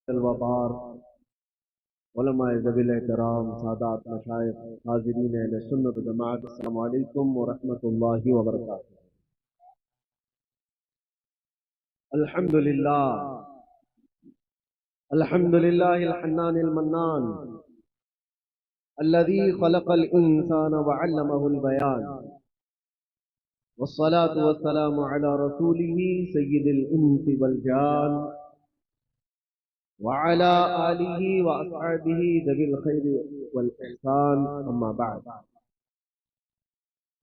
الوقار علماء ذویل احترام سادات مشائخ حاضرین اہل سنت و جماعت، السلام علیکم ورحمۃ اللہ وبرکاتہ۔ الحمد للہ الحمد للہ الحنان المنان الذي خلق الانسان وعلمه البيان، والصلاة والسلام على رسوله سید الانس والجان وعلى آله وأصحابه ذوي الخير والإحسان، أما بعد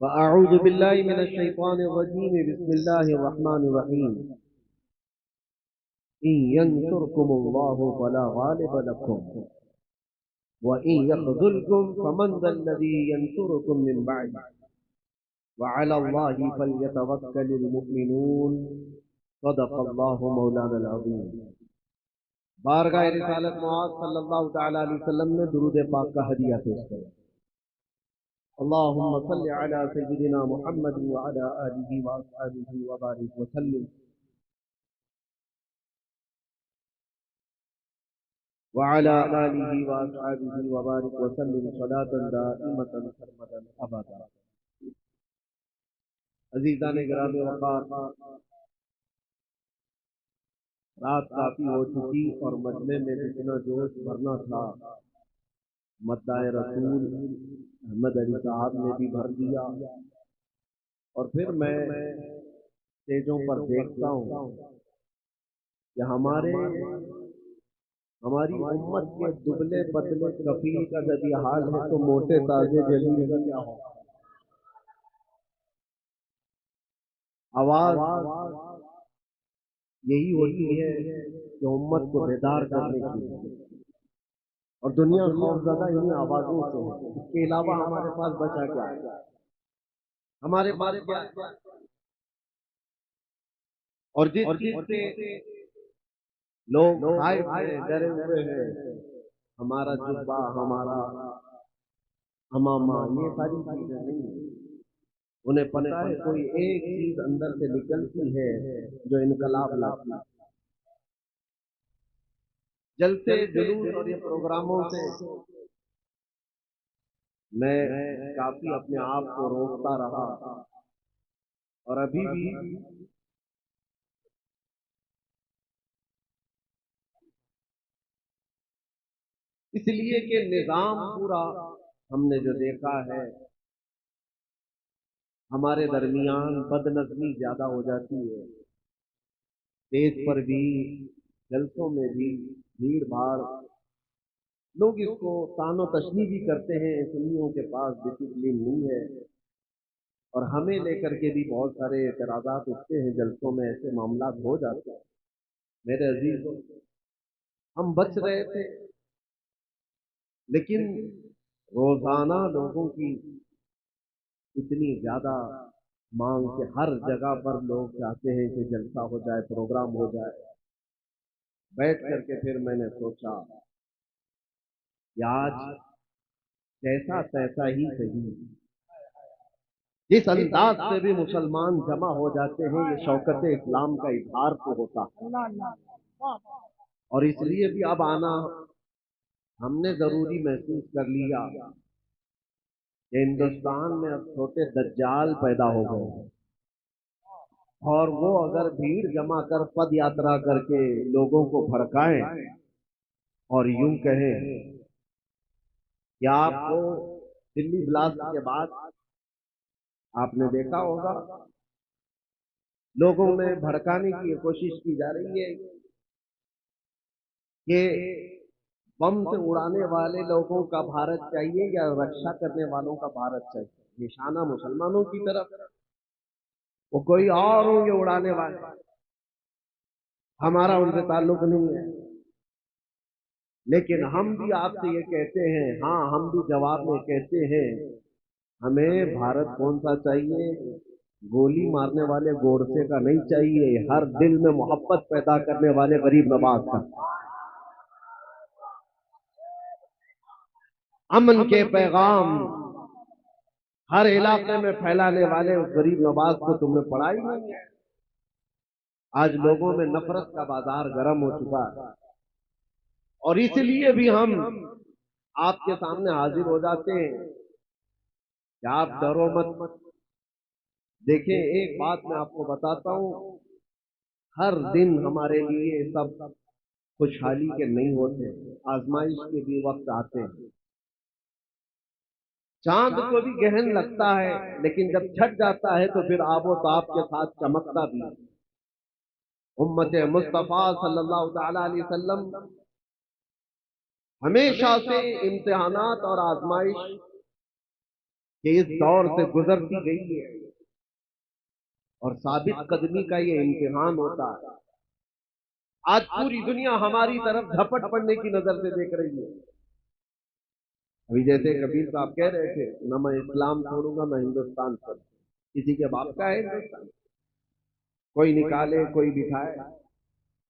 فأعوذ بالله من الشيطان الرجيم، بسم الله الرحمن الرحيم، إن ينصركم الله فلا غالب لكم وإن يخذلكم فمن ذا الذي ينصركم من بعده وعلى الله فليتوكل المؤمنون، صدق الله مولانا العظيم۔ بارگاہ رسالت معاذ صلی اللہ تعالی علیہ وسلم نے درود پاک کا ہدیہ پیش کیا۔ اللہم صل علی سیدنا محمد وعلی آلہ واصحابہ وبارک وسلم وعلی آلہ واصحابہ وبارک وسلم صلاۃ دائمۃ سرمدا ابدا۔ عزیزان گرامی وقار، رات کافی ہو چکی اور مجمع میں جتنا جوش بھرنا تھا مداح رسول احمد علی صاحب نے بھی بھر دیا، اور پھر میں اسٹیجوں پر دیکھتا ہوں کہ ہماری امت کے دبلے پتلے کفیل کا جب یہ حال ہے تو موٹے تازے جلیل کا کیا ہو۔ آواز یہی ہوتی ہے کہ امت کو بیدار کرنے کی، اور دنیا خوفزدہ انہیں آوازوں سے ہے۔ اس کے علاوہ ہمارے پاس بچا کیا ہے؟ ہمارے پاس کیا ہے؟ اور جس چیز سے لوگ خائف ہیں، ڈرے ہوئے ہیں، ہمارا جبہ، ہمارا امامہ، یہ ساری چیزیں نہیں ہیں۔ انہیں پتہ ہے کوئی ایک چیز اندر سے نکلتی ہے جو انقلاب لاتی ہے۔ جلسے جلوس اور یہ پروگراموں سے میں کافی اپنے آپ کو روکتا رہا، اور ابھی بھی اس لیے کہ نظام پورا ہم نے جو دیکھا ہے، ہمارے درمیان بد نظمی زیادہ ہو جاتی ہے، اسٹیج پر بھی، جلسوں میں بھی بھیڑ بھاڑ، لوگ اس کو طعن و تشنیع بھی کرتے ہیں، سنیوں کے پاس ڈسپلن نہیں ہے، اور ہمیں لے کر کے بھی بہت سارے اعتراضات اٹھتے ہیں، جلسوں میں ایسے معاملات ہو جاتے ہیں۔ میرے عزیز، ہم بچ رہے تھے، لیکن روزانہ لوگوں کی اتنی زیادہ مانگ کہ ہر جگہ پر لوگ چاہتے ہیں کہ جلسہ ہو جائے، پروگرام ہو جائے۔ بیٹھ کر کے پھر میں نے سوچا کہ آج کیسا تیسا ہی صحیح، جس انداز سے بھی مسلمان جمع ہو جاتے ہیں، یہ شوکت اسلام کا اظہار تو ہوتا ہے، اور اس لیے بھی اب آنا ہم نے ضروری محسوس کر لیا کہ ہندوستان میں اب چھوٹے دجال پیدا ہو گئے ہیں، اور وہ اگر بھیڑ جمع کر پد یاترا کر کے لوگوں کو بھڑکائیں اور یوں کہیں کہ آپ کو دلی بلاسٹ کے بعد آپ نے دیکھا ہوگا لوگوں میں بھڑکانے کی کوشش کی جا رہی ہے کہ بم سے اڑانے والے لوگوں کا بھارت چاہیے یا رکشا کرنے والوں کا بھارت چاہیے، نشانہ مسلمانوں کی طرف، وہ کوئی اور ہوں گے اڑانے والے، ہمارا ان سے تعلق نہیں ہے۔ لیکن ہم بھی آپ سے یہ کہتے ہیں، ہاں ہم بھی جواب میں کہتے ہیں، ہمیں بھارت کون سا چاہیے؟ گولی مارنے والے گوڈسے کا نہیں چاہیے، ہر دل میں محبت پیدا کرنے والے غریب نواز کا، امن کے پیغام ہر علاقے میں پھیلانے والے اس غریب نواز کو تم نے پڑھا ہی نہیں ہے۔ آج لوگوں میں نفرت کا بازار گرم ہو چکا ہے، اور اس لیے بھی ہم آپ کے سامنے حاضر ہو جاتے ہیں کہ آپ ڈرو مت. دیکھیں ایک بات میں آپ کو بتاتا ہوں، ہر دن ہمارے لیے سب خوشحالی کے نہیں ہوتے، آزمائش کے بھی وقت آتے ہیں. چاند کو بھی گہن لگتا ہے لیکن جب چھٹ جاتا ہے تو پھر آب و تاب کے ساتھ چمکتا بھی. امت مصطفیٰ صلی اللہ تعالی علیہ وسلم ہمیشہ سے امتحانات اور آزمائش کے اس دور سے گزرتی گئی ہے، اور ثابت قدمی کا یہ امتحان ہوتا ہے. آج پوری دنیا ہماری طرف جھپٹ پڑنے کی نظر سے دیکھ رہی ہے. ابھی جیسے کبیر صاحب کہہ رہے تھے، نہ میں اسلام چھوڑوں گا نہ ہندوستان چھوڑوں گا. کسی کے باپ کا ہے ہندوستان، کوئی نکالے کوئی بٹھائے،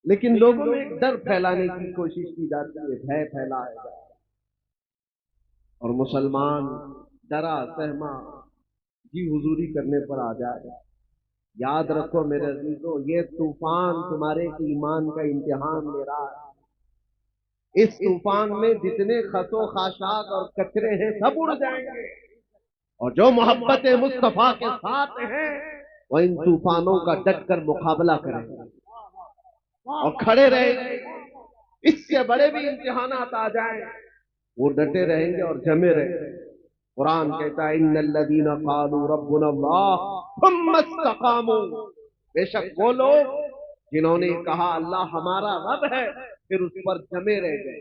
لیکن لوگوں میں ایک ڈر پھیلانے کی کوشش کی جاتی ہے، بھے پھیلایا جائے، اور مسلمان ڈرا سہما جی حضوری کرنے پر آ جائے. یاد رکھو میرے عزیزو، یہ طوفان تمہارے ایمان کا امتحان لے رہا ہے. اس طوفان میں جتنے خس و خاشاک اور کچرے ہیں سب اڑ جائیں گے، اور جو محبت مصطفیٰ کے ساتھ ہیں وہ ان طوفانوں کا ڈٹ کر مقابلہ کریں گے اور کھڑے رہیں گے. اس سے بڑے بھی امتحانات آ جائیں وہ ڈٹے رہیں گے اور جمے رہیں گے. قرآن کہتا ہے ان الذین قالوا ربنا اللہ ثم استقاموا، بے شک وہ لوگ جنہوں نے کہا اللہ ہمارا رب ہے پھر اس پر جمے رہ گئے،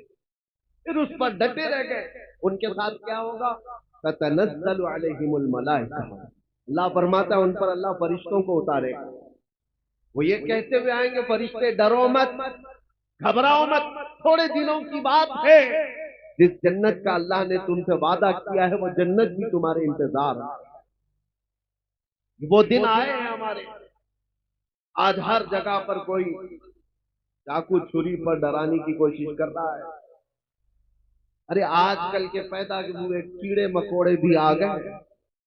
پھر اس پر ڈٹے رہ گئے، ان کے ساتھ کیا ہوگا؟ تتنزل علیہم الملائکہ، اللہ فرماتا ہے ان پر اللہ فرشتوں کو اتارے گا. وہ یہ کہتے ہوئے آئیں گے فرشتے ڈرو مت، گھبراؤ مت، تھوڑے دنوں کی بات ہے، جس جنت کا اللہ نے تم سے وعدہ کیا ہے وہ جنت بھی تمہارے انتظار ہے. وہ دن آئے ہیں ہمارے. آج ہر جگہ پر کوئی چاقو چھری پر ڈرانے کی کوشش کر رہا ہے. ارے آج کل کے پیدا ہوئے کیڑے مکوڑے بھی آ گئے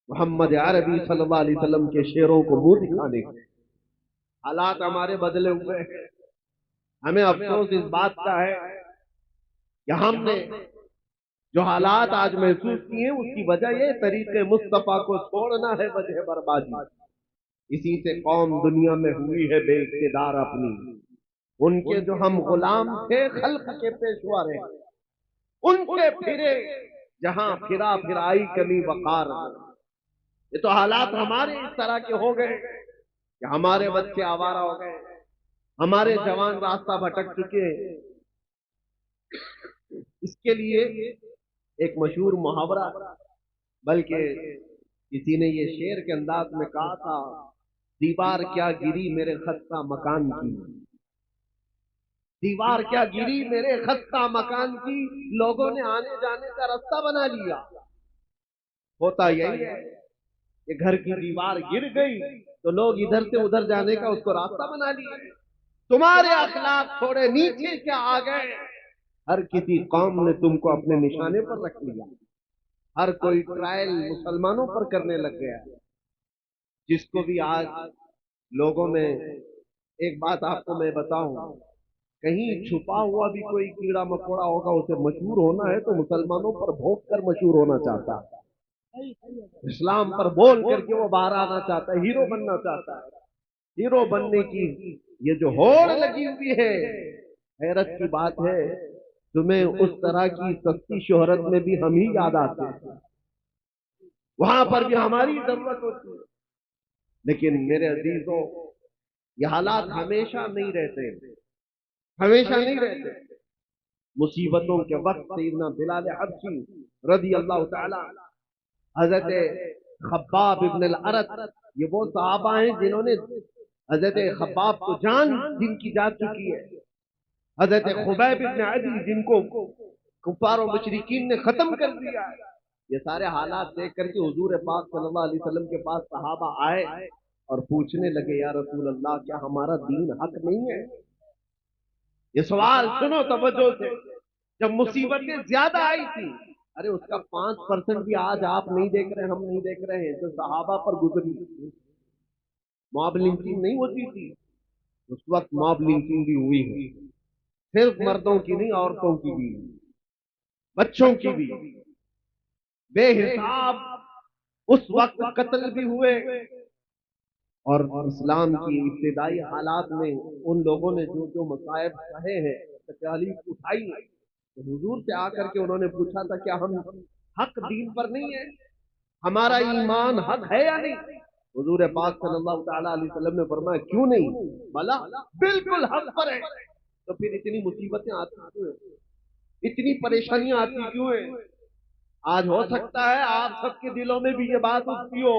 محمد عربی صلی اللہ علیہ وسلم کے شعروں کو منہ دکھانے کے. حالات ہمارے بدلے ہوئے ہیں. ہمیں افسوس اس بات کا ہے کہ ہم نے جو حالات آج محسوس کیے اس کی وجہ یہ طریقے مصطفیٰ کو چھوڑنا ہے وجہ بربادی. اسی سے قوم دنیا میں ہوئی ہے بے اقتدار اپنی. ان کے جو ہم غلام تھے خلق کے پیشوا رہے، ان کے پھرے جہاں پھرا پھرائی کمی وقار. یہ تو حالات ہمارے اس طرح کے ہو گئے کہ ہمارے بچے آوارہ ہو گئے، ہمارے جوان راستہ بھٹک چکے. اس کے لیے ایک مشہور محاورہ، بلکہ کسی نے یہ شعر کے انداز میں کہا تھا، دیوار کیا گری میرے خستہ مکان کی، دیوار کیا گری میرے خستہ مکان کی، لوگوں نے آنے جانے کا راستہ بنا لیا. ہوتا یہی ہے کہ گھر کی دیوار گر گئی تو لوگ ادھر سے ادھر جانے کا اس کو راستہ بنا لیا. تمہارے اخلاق تھوڑے نیچے کیا آ گئے، ہر کسی قوم نے تم کو اپنے نشانے پر رکھ لیا. ہر کوئی ٹرائل مسلمانوں پر کرنے لگ گیا. جس کو بھی آج لوگوں میں ایک بات آپ کو میں بتاؤں، کہیں چھپا ہوا بھی کوئی کیڑا مکوڑا ہوگا، اسے مشہور ہونا ہے تو مسلمانوں پر بھونک کر مشہور ہونا چاہتا ہے، اسلام پر بول کر کے وہ باہر آنا چاہتا ہے، ہیرو بننا چاہتا ہے. ہیرو بننے کی یہ جو ہوڑ لگی ہوئی ہے، حیرت کی بات ہے تمہیں اس طرح کی سستی شہرت میں بھی ہم ہی یاد آتے ہیں، وہاں پر بھی ہماری ضرورت ہوتی ہے. لیکن میرے عزیزوں یہ حالات ہمیشہ نہیں رہتے، ہمیشہ نہیں رہتے. مصیبتوں کے وقت سیدنا بلال حبشی رضی اللہ تعالی، حضرت خباب ابن الارت، یہ وہ صحابہ ہیں جنہوں نے حضرت خباب کو جان جن کی جا چکی ہے، حضرت خبیب ابن عدی جن کو کفار و مشرکین نے ختم کر دیا ہے. یہ سارے حالات دیکھ کر کے حضور پاک صلی اللہ علیہ وسلم کے پاس صحابہ آئے اور پوچھنے لگے یا رسول اللہ کیا ہمارا دین حق نہیں ہے؟ یہ سوال سنو توجہ سے. جب مصیبتیں زیادہ آئی تھی، ارے اس کا 5% بھی آج آپ نہیں دیکھ رہے، ہم نہیں دیکھ رہے ہیں جو صحابہ پر گزری. موب لنچنگ نہیں ہوتی تھی اس وقت، موب لنچنگ بھی ہوئی ہے. صرف مردوں کی نہیں، عورتوں کی بھی، بچوں کی بھی بے حساب اس وقت قتل بھی ہوئے۔ اور اسلام کی ابتدائی حالات میں ان لوگوں نے جو جو مصائب سہے ہیں، تکالیف اٹھائی ہیں، تو حضور سے آ کر کے انہوں نے پوچھا تھا کیا ہم حق دین پر نہیں ہے؟ ہمارا ایمان حق ہے یا نہیں؟ حضور پاک صلی اللہ تعالی علیہ وسلم نے فرمایا کیوں نہیں، بلا بالکل حق پر ہے۔ تو پھر اتنی مصیبتیں آتی کیوں ہیں؟ اتنی پریشانیاں آتی کیوں ہیں؟ آج ہو سکتا ہے آپ سب کے دلوں میں بھی یہ بات اٹھتی ہو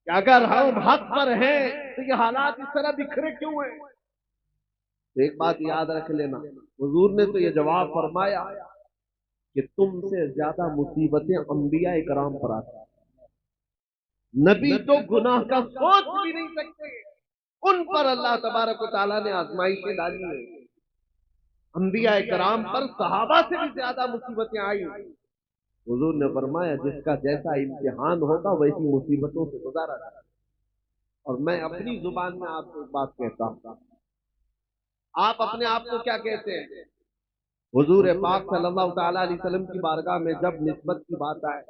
کہ اگر ہم حق پر ہیں تو یہ حالات اس طرح بکھرے کیوں ہیں؟ تو ایک بات یاد رکھ لینا، حضور نے تو یہ جواب فرمایا کہ تم سے زیادہ مصیبتیں انبیاء کرام پر آتی ہیں۔ نبی تو گناہ کا سوچ بھی نہیں سکتے، ان پر اللہ تبارک و تعالیٰ نے آزمائشیں ڈالی ہیں۔ انبیاء کرام پر صحابہ سے بھی زیادہ مصیبتیں آئی۔ حضور نے فرمایا جس کا جیسا امتحان ہوگا ویسی مصیبتوں سے گزارا جائے۔ اور میں اپنی زبان میں آپ کو ایک بات کہتا ہوں، آپ اپنے آپ کو کیا کہتے ہیں؟ حضور پاک صلی اللہ تعالی علیہ وسلم کی بارگاہ میں جب نسبت کی بات آئے،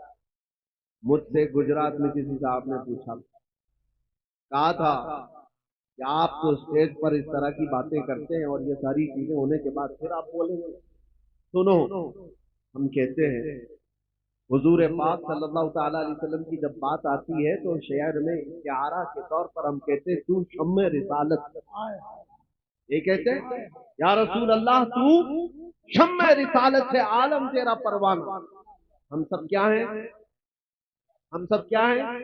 مجھ سے گجرات میں کسی صاحب نے پوچھا، کہا تھا کہ آپ تو اسٹیج پر اس طرح کی باتیں کرتے ہیں اور یہ ساری چیزیں ہونے کے بعد پھر آپ بولیں گے؟ سنو، ہم کہتے ہیں حضور پاک صلی اللہ تعالی علیہ وسلم کی جب بات آتی ہے تو شعر میں استعارہ کے طور پر ہم کہتے ہیں تو شمع رسالت، یہ کہتے ہیں یا رسول اللہ تو شمع رسالت ہے، عالم تیرا پروانہ۔ ہم سب کیا ہیں؟ ہم سب کیا ہیں؟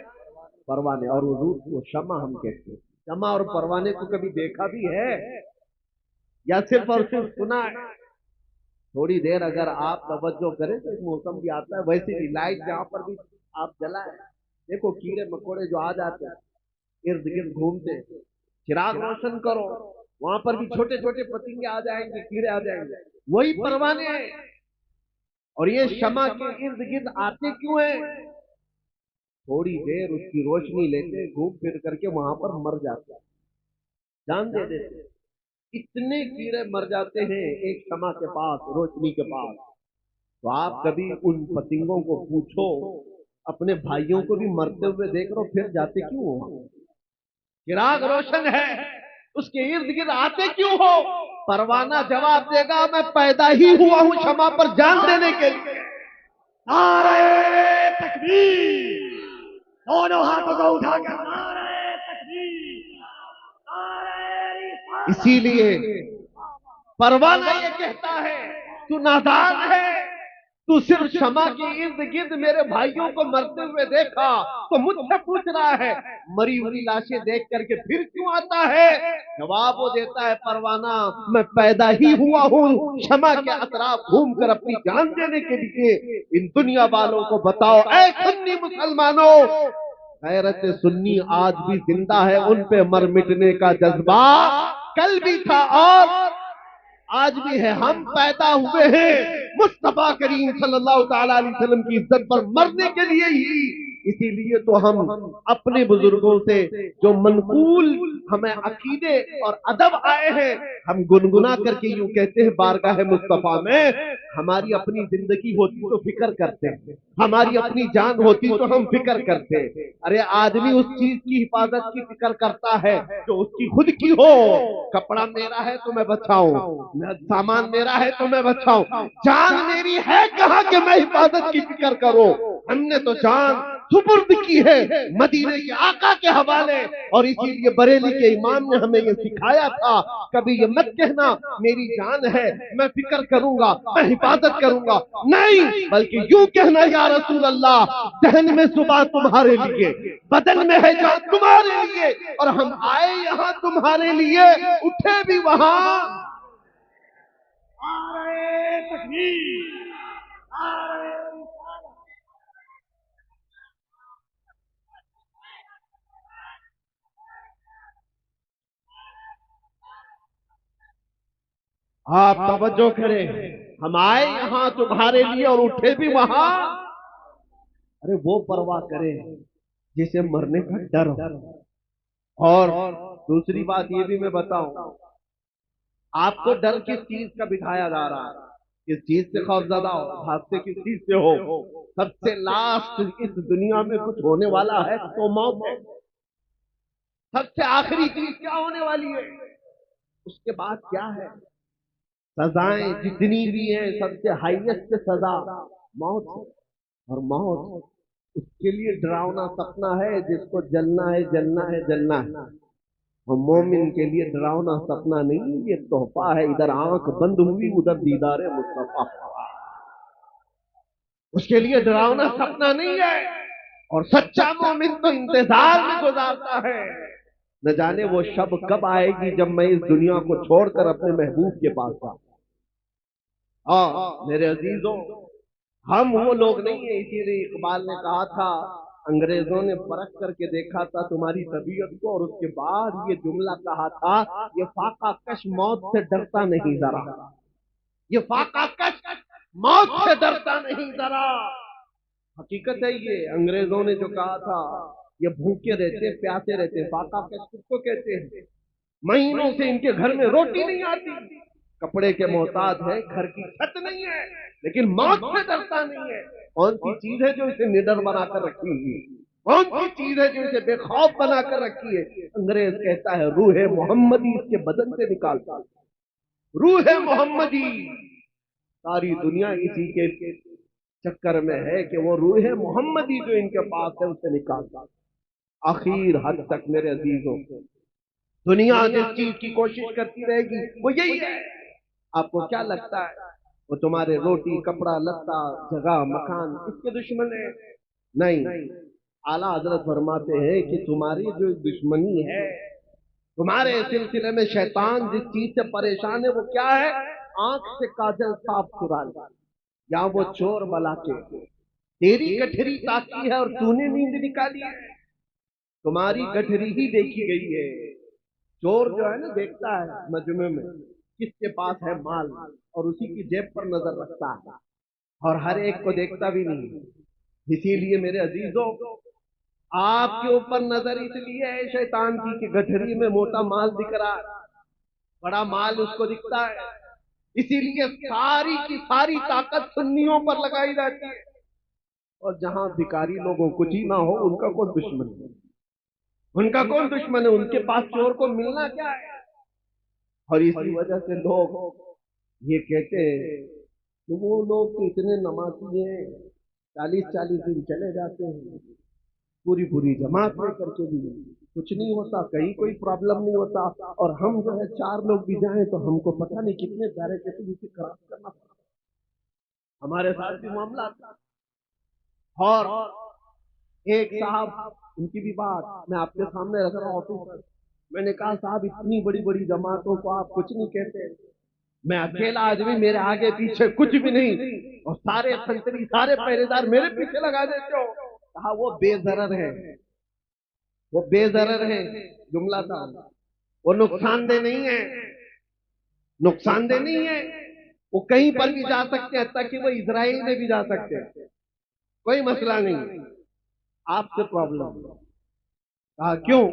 پروانے، اور حضور کو شمع ہم کہتے ہیں۔ شمع اور پروانے کو کبھی دیکھا بھی ہے یا صرف اور صرف سنا ہے؟ تھوڑی دیر اگر آپ توجہ کریں تو ایک موسم بھی آتا ہے، ویسے بھی لائٹ جہاں پر بھی آپ جلائیں، دیکھو کیڑے مکوڑے جو آ جاتے ہیں ارد گرد گھومتے، چراغ روشن کرو وہاں پر بھی چھوٹے چھوٹے پتنگے آ جائیں گے، کیڑے آ جائیں گے، وہی پروانے ہیں۔ اور یہ شمع کے ارد گرد آتے کیوں ہیں؟ تھوڑی دیر اس کی روشنی لیتے، گھوم پھر کر کے وہاں پر مر جاتے، جان دے دیتے۔ اتنے کیڑے مر جاتے ہیں ایک شمع کے پاس، روشنی کے پاس۔ تو آپ کبھی ان پتنگوں کو پوچھو، اپنے بھائیوں کو بھی مرتے ہوئے دیکھ رہو، پھر جاتے کیوں ہو؟ چراغ روشن ہے، اس کے ارد گرد آتے کیوں ہو؟ پروانہ جواب دے گا میں پیدا ہی ہوا ہوں شمع پر جان دینے کے لیے۔ نعرہ تکبیر، دونوں ہاتھوں کو اٹھا کر نعرہ تکبیر، نعرہ رسالت۔ اسی لیے پروانہ یہ کہتا ہے تو نادان ہے، تو صرف شمع کے ارد گرد میرے بھائیوں کو مرتے ہوئے دیکھا تو مجھ سے پوچھ رہا ہے مری ہوئی لاشیں دیکھ کر کے پھر کیوں آتا ہے؟ جواب وہ دیتا ہے پروانہ میں پیدا ہی ہوا ہوں شمع کے اطراف گھوم کر اپنی جان دینے کے لیے۔ ان دنیا والوں کو بتاؤ اے سنی مسلمانوں، غیرت سنی آج بھی زندہ ہے، ان پہ مر مٹنے کا جذبہ کل بھی تھا اور آج بھی ہے۔ ہم پیدا ہوئے ہیں مصطفیٰ کریم صلی اللہ تعالی علیہ وسلم کی عزت پر مرنے کے لیے ہی، اسی لیے تو ہم اپنے بزرگوں سے جو منقول ہمیں عقیدے اور ادب آئے ہیں ہم گنگنا کر کے یوں کہتے ہیں بارگاہ مصطفیٰ میں ہماری اپنی زندگی ہوتی تو فکر کرتے، ہماری اپنی جان ہوتی تو ہم فکر کرتے۔ ارے آدمی اس چیز کی حفاظت کی فکر کرتا ہے جو اس کی خود کی ہو۔ کپڑا میرا ہے تو میں بچاؤں، سامان میرا ہے تو میں بچاؤں، جان میری ہے کہاں کہ میں حفاظت کی فکر کروں؟ ہم نے تو جان سپرد کی ہے مدینے کے آقا کے حوالے، اور اسی لیے بریلی کے امام نے ہمیں یہ سکھایا تھا کبھی یہ مت کہنا میری جان ہے میں فکر کروں گا میں حفاظت کروں گا، نہیں بلکہ یوں کہنا یا رسول اللہ ذہن میں صبح تمہارے لیے، بدن میں ہے جان تمہارے لیے، اور ہم آئے یہاں تمہارے لیے، اٹھے بھی وہاں۔ نعرہ تکبیر، نعرہ رسالت۔ آپ توجہ کریں، ہم آئے یہاں تمہارے لیے اور اٹھے بھی وہاں۔ ارے وہ پرواہ کرے جسے مرنے کا ڈر ہو۔ اور دوسری بات یہ بھی میں بتاؤں، آپ کو ڈر کس چیز کا بٹھایا جا رہا ہے؟ کس چیز سے خوف زدہ ہو؟ بھاگتے کس چیز سے ہو؟ سب سے لاسٹ اس دنیا میں کچھ ہونے والا ہے تو موت ہے۔ سب سے آخری چیز کیا ہونے والی ہے؟ اس کے بعد کیا ہے؟ سزائیں جتنی بھی ہیں سب سے ہائیسٹ سزا موت ہے۔ اور موت اس کے لیے ڈراؤنا سپنا ہے جس کو جلنا ہے جلنا ہے جلنا ہے۔ اور مومن کے لیے ڈراؤنا سپنا نہیں، یہ تحفہ ہے۔ ادھر آنکھ بند ہوئی ادھر دیدار مصطفیٰ، اس کے لیے ڈراؤنا سپنا نہیں ہے۔ اور سچا مومن تو انتظار میں گزارتا ہے، نہ جانے وہ شب کب آئے گی جب میں اس دنیا کو چھوڑ کر اپنے محبوب کے پاس آؤں۔ میرے عزیزوں، ہم وہ لوگ نہیں ہیں۔ اسی لیے اقبال نے کہا تھا، انگریزوں نے پرکھ کر کے دیکھا تھا تمہاری طبیعت کو، اور اس کے بعد یہ جملہ کہا تھا، یہ فاقہ کش موت سے ڈرتا نہیں ذرا، یہ فاقہ کش موت سے ڈرتا نہیں ذرا۔ حقیقت ہے یہ، انگریزوں نے جو کہا تھا یہ بھوکے رہتے پیاسے رہتے، فاقہ کش کس کو کہتے ہیں؟ مہینوں سے ان کے گھر میں روٹی نہیں آتی، کپڑے کے محتاج ہے، گھر کی چھت نہیں ہے، لیکن موت سے ڈرتا نہیں ہے۔ کون سی چیز ہے جو اسے نڈر بنا کر رکھی ہوئی؟ کون سی چیز ہے جو اسے بے خوف بنا کر رکھی ہے؟ انگریز کہتا ہے روح محمدی اس کے بدن سے نکالتا، روح محمدی۔ ساری دنیا اسی کے چکر میں ہے کہ وہ روح محمدی جو ان کے پاس ہے اسے نکالتا۔ آخر حد تک میرے عزیزوں، دنیا جس چیز کی کوشش کرتی رہے گی وہ یہی ہے۔ آپ کو کیا لگتا ہے وہ تمہارے روٹی کپڑا لتا جگہ مکان اس کے دشمن ہے؟ نہیں، اعلیٰ حضرت فرماتے ہیں کہ تمہاری جو دشمنی ہے، تمہارے سلسلے میں شیطان جس چیز سے پریشان ہے وہ کیا ہے؟ آنکھ سے کاجل صاف چرانا، یا وہ چور بلا کے تیری گٹھری تاکی ہے اور تو نے نیند نکالی ہے۔ تمہاری گٹھری ہی دیکھی گئی ہے۔ چور جو ہے نا دیکھتا ہے مجمع میں کس کے پاس ہے مال، اور اسی کی جیب پر نظر رکھتا ہے، اور ہر ایک کو دیکھتا بھی نہیں۔ اسی لیے میرے عزیزوں، آپ کے اوپر نظر اس لیے ہے شیطان کی کہ گٹھری میں موٹا مال دکھ رہا ہے، بڑا مال اس کو دکھتا ہے، اسی لیے ساری کی ساری طاقت سنیوں پر لگائی جاتی ہے۔ اور جہاں بھکاری لوگوں کچھ ہی نہ ہو ان کا کون دشمن ہے؟ ان کا کون دشمن ہے؟ ان کے پاس چور کو ملنا کیا ہے؟ اور اسی وجہ سے لوگ یہ کہتے ہیں کہ وہ لوگ تو اتنے نمازی ہیں، 40 دن چلے جاتے ہیں، پوری جماعت لے کر کے بھی کچھ نہیں ہوتا، کہیں کوئی پرابلم نہیں ہوتا، اور ہم جو ہے 4 لوگ بھی جائیں تو ہم کو پتہ نہیں کتنے پیارے کہتے ہیں اسے خراب کرنا پڑتا۔ ہمارے ساتھ بھی معاملہ تھا، اور ایک صاحب، ان کی بھی بات میں آپ کے سامنے رکھ رہا ہوں، میں نے کہا صاحب اتنی بڑی جماعتوں کو آپ کچھ نہیں کہتے، میں اکیلا آدمی، میرے آگے پیچھے کچھ بھی نہیں، اور سارے سنتری سارے پہرے دار میرے پیچھے لگا دیتے ہو۔ کہا وہ بے ضرر ہے، وہ بے ضرر ہے، جملہ تھا، وہ نقصان دہ نہیں ہے، نقصان دہ نہیں ہے، وہ کہیں پر بھی جا سکتے ہیں، حتیٰ کہ وہ اسرائیل میں بھی جا سکتے ہیں، کوئی مسئلہ نہیں۔ آپ سے پرابلم، کہا کیوں؟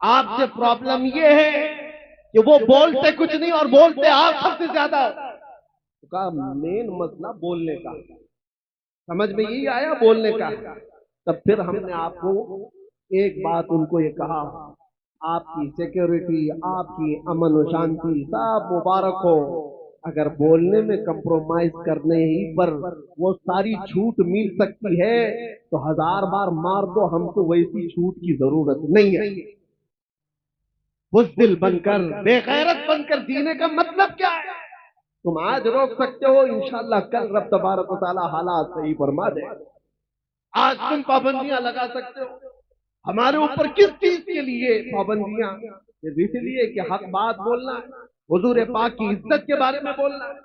آپ سے پرابلم یہ ہے کہ وہ بولتے کچھ نہیں اور بولتے آپ سب سے زیادہ۔ تو کہا مین مسئلہ بولنے کا، سمجھ میں یہی آیا بولنے کا۔ تب پھر ہم نے آپ کو ایک بات ان کو یہ کہا، آپ کی سیکیورٹی، آپ کی امن و شانتی سب مبارک ہو، اگر بولنے میں کمپرومائز کرنے ہی پر وہ ساری چھوٹ مل سکتی ہے تو 1000 بار مار دو، ہم کو ویسی چھوٹ کی ضرورت نہیں ہے۔ بزدل بن کر، بے غیرت بن کر جینے کا مطلب کیا ہے؟ تم آج روک سکتے ہو، انشاءاللہ کل رب تبارک و تعالی حالات صحیح فرما دے۔ آج تم پابندیاں لگا سکتے ہو، ہمارے اوپر کس چیز کے لیے پابندیاں؟ اس لیے کہ حق بات بولنا ہے، حضور پاک کی عزت کے بارے میں بولنا ہے،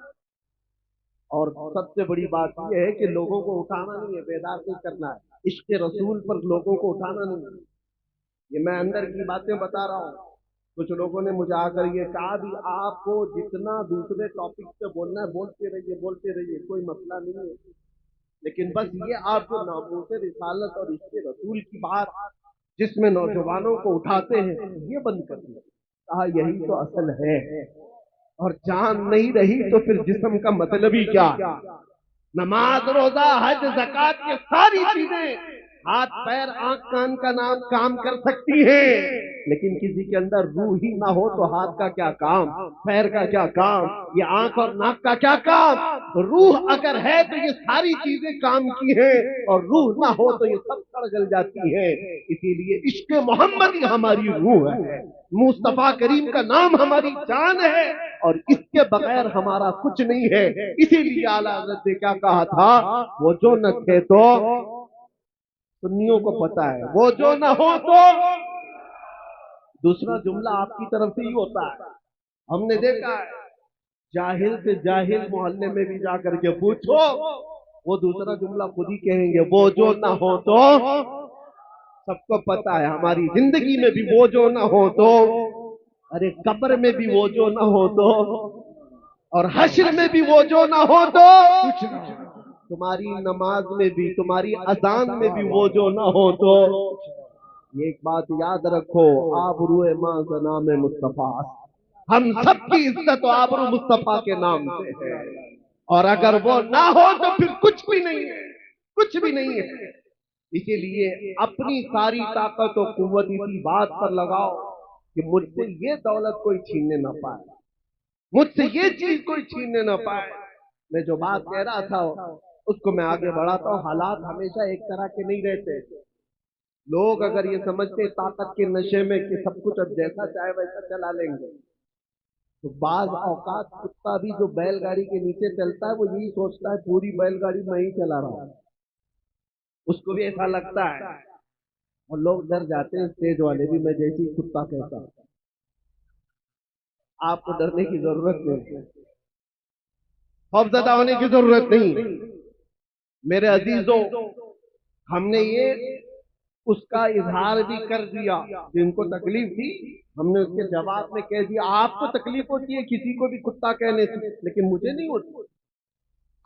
اور سب سے بڑی بات یہ ہے کہ لوگوں کو اٹھانا نہیں ہے، بیدار نہیں کرنا ہے، عشق رسول پر لوگوں کو اٹھانا نہیں ہے۔ یہ میں اندر کی باتیں بتا رہا ہوں۔ کچھ لوگوں نے مجھے آ کر یہ کہا بھی آپ کو جتنا دوسرے ٹاپک پہ بولنا ہے بولتے رہیے، کوئی مسئلہ نہیں ہے، لیکن بس یہ آپ جو ناموس رسالت اور عشق رسول کی بات جس میں نوجوانوں کو اٹھاتے ہیں یہ بند کر دیا۔ کہا یہی تو اصل ہے، اور جان نہیں رہی تو پھر جسم کا مطلب ہی کیا؟ نماز روزہ حج زکات یہ ساری چیزیں ہاتھ پیر آنکھ کان کا نام کام کر سکتی ہیں، لیکن کسی کے اندر روح ہی نہ ہو تو ہاتھ کا کیا کام، پیر کا کیا کام، یہ آنکھ اور ناک کا کیا کام؟ روح اگر ہے تو یہ ساری چیزیں کام کی ہیں، اور روح نہ ہو تو یہ سب سڑ گل جاتی ہے۔ اسی لیے عشق محمد ہی ہماری روح ہے، مصطفیٰ کریم کا نام ہماری جان ہے، اور اس کے بغیر ہمارا کچھ نہیں ہے۔ اسی لیے اعلیٰ حضرت نے کیا کہا تھا، وہ جو نہ تھے تو سنیوں کو پتا ہے، وہ جو نہ ہو تو۔ دوسرا جملہ آپ کی طرف سے ہی ہوتا ہے، ہم نے دیکھا ہے جاہل سے جاہل محلے میں بھی جا کر کے پوچھو، وہ دوسرا جملہ خود ہی کہیں گے، وہ جو نہ ہو تو۔ سب کو پتا ہے ہماری زندگی میں بھی وہ جو نہ ہو تو، ارے قبر میں بھی وہ جو نہ ہو تو، اور حشر میں بھی وہ جو نہ ہو تو، تمہاری نماز میں بھی، تمہاری اذان میں بھی وہ جو نہ ہو تو۔ یہ ایک بات یاد رکھو، آبرو ماں نام مصطفیٰ، ہم سب کی عزت و آبرو مصطفیٰ کے نام سے ہے، اور اگر وہ نہ ہو تو پھر کچھ بھی نہیں ہے، کچھ بھی نہیں ہے۔ اسی لیے اپنی ساری طاقت و قوت اسی بات پر لگاؤ کہ مجھ سے یہ دولت کوئی چھیننے نہ پائے، مجھ سے یہ چیز کوئی چھیننے نہ پائے۔ میں جو بات کہہ رہا تھا اس کو میں آگے بڑھاتا ہوں۔ حالات ہمیشہ ایک طرح کے نہیں رہتے۔ لوگ اگر یہ سمجھتے طاقت کے نشے میں کہ سب کچھ اب جیسا چاہے ویسا چلا لیں گے، تو بعض اوقات کتا بھی جو بیل گاڑی کے نیچے چلتا ہے وہ یہی سوچتا ہے پوری بیل گاڑی میں ہی چلا رہا ہوں، اس کو بھی ایسا لگتا ہے، اور لوگ ڈر جاتے ہیں اسٹیج والے بھی، میں جیسی کتا کہتا ہوں۔ آپ کو ڈرنے کی ضرورت نہیں، خوفزدہ ہونے کی ضرورت نہیں۔ میرے عزیزوں، ہم نے یہ اس کا اظہار بھی کر دیا، جن کو تکلیف تھی ہم نے اس کے جواب میں کہہ دیا آپ کو تکلیف ہوتی ہے کسی کو بھی کتا کہنے سے، لیکن مجھے نہیں ہوتی۔